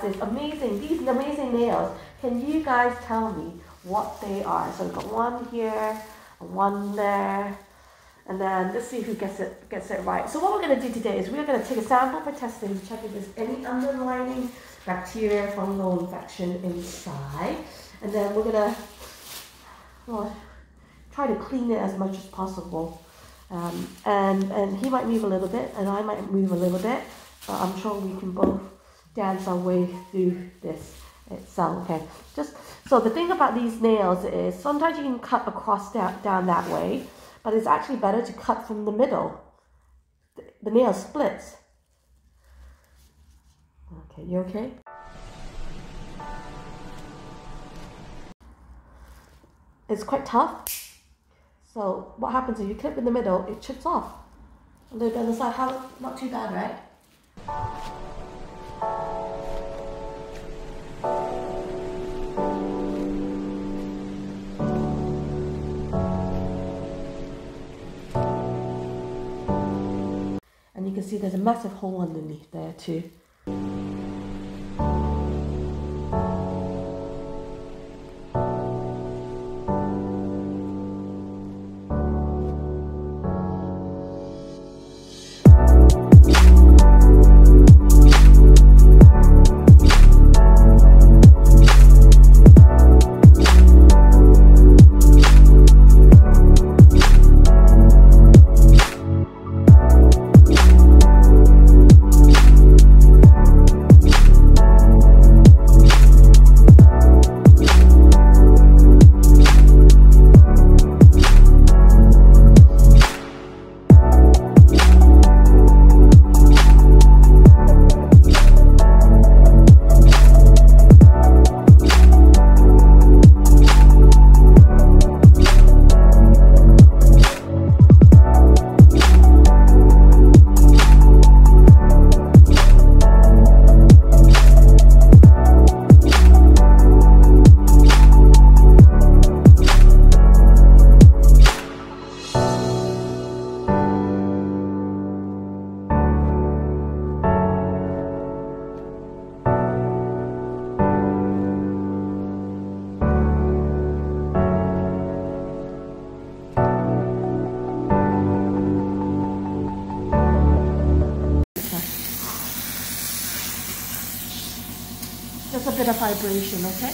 these amazing nails. Can you guys tell me what they are? So we've got one here, one there, and then let's see who gets it right. So what we're going to do today is we're going to take a sample for testing to check if there's any underlying bacteria, fungal infection inside, and then we're going to try to clean it as much as possible. And he might move a little bit, and I might move a little bit, but I'm sure we can both dance our way through this itself. Okay. So the thing about these nails is sometimes you can cut across down that way, but it's actually better to cut from the middle. The nail splits. Okay, you okay? It's quite tough. So what happens if you clip in the middle, it chips off. A little bit on the side, not too bad, right? And you can see there's a massive hole underneath there too. Just a bit of vibration, okay?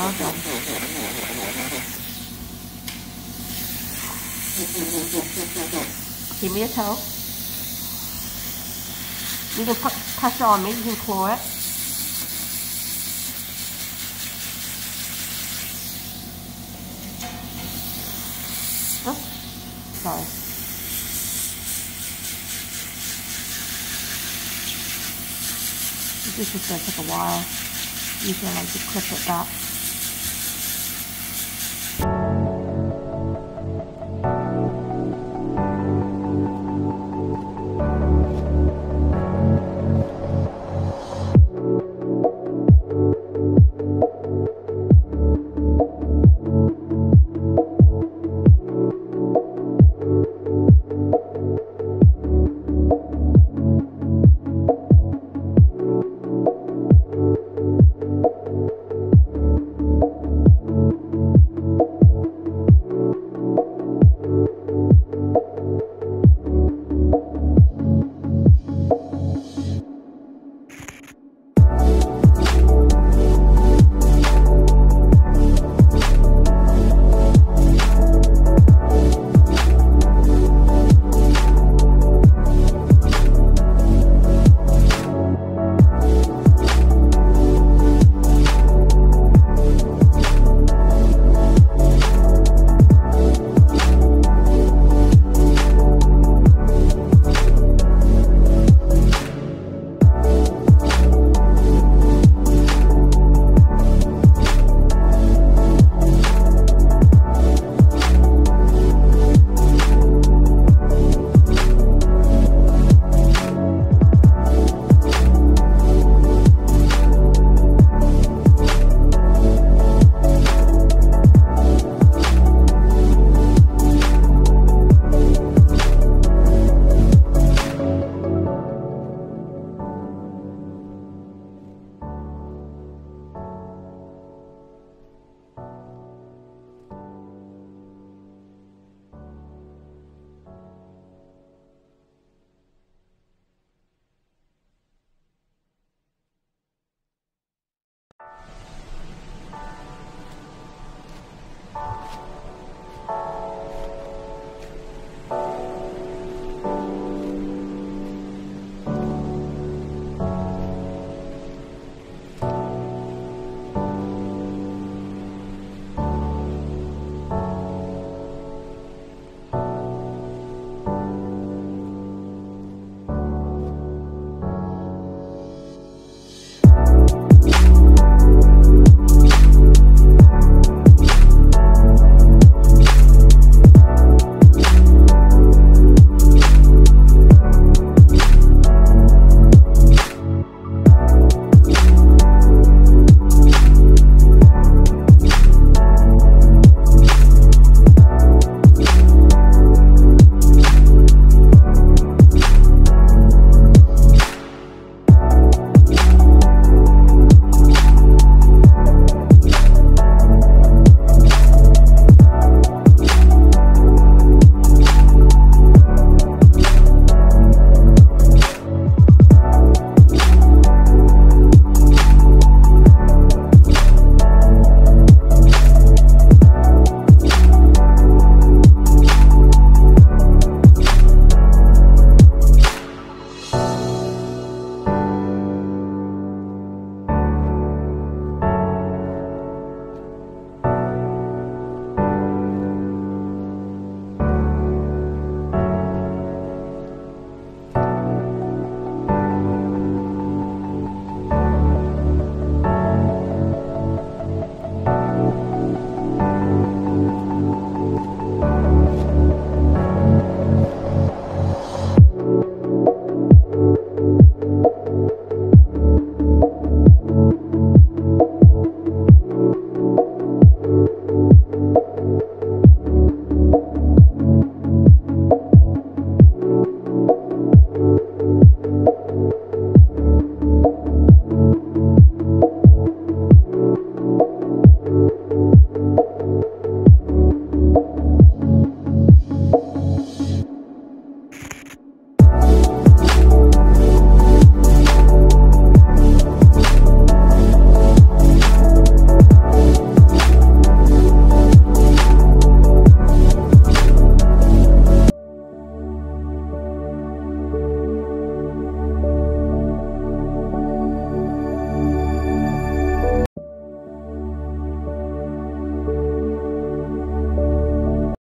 Awesome. Give me a toe. You can put pressure on me, you can claw it. Oh, sorry. This is going to take a while. Usually I like to clip it back.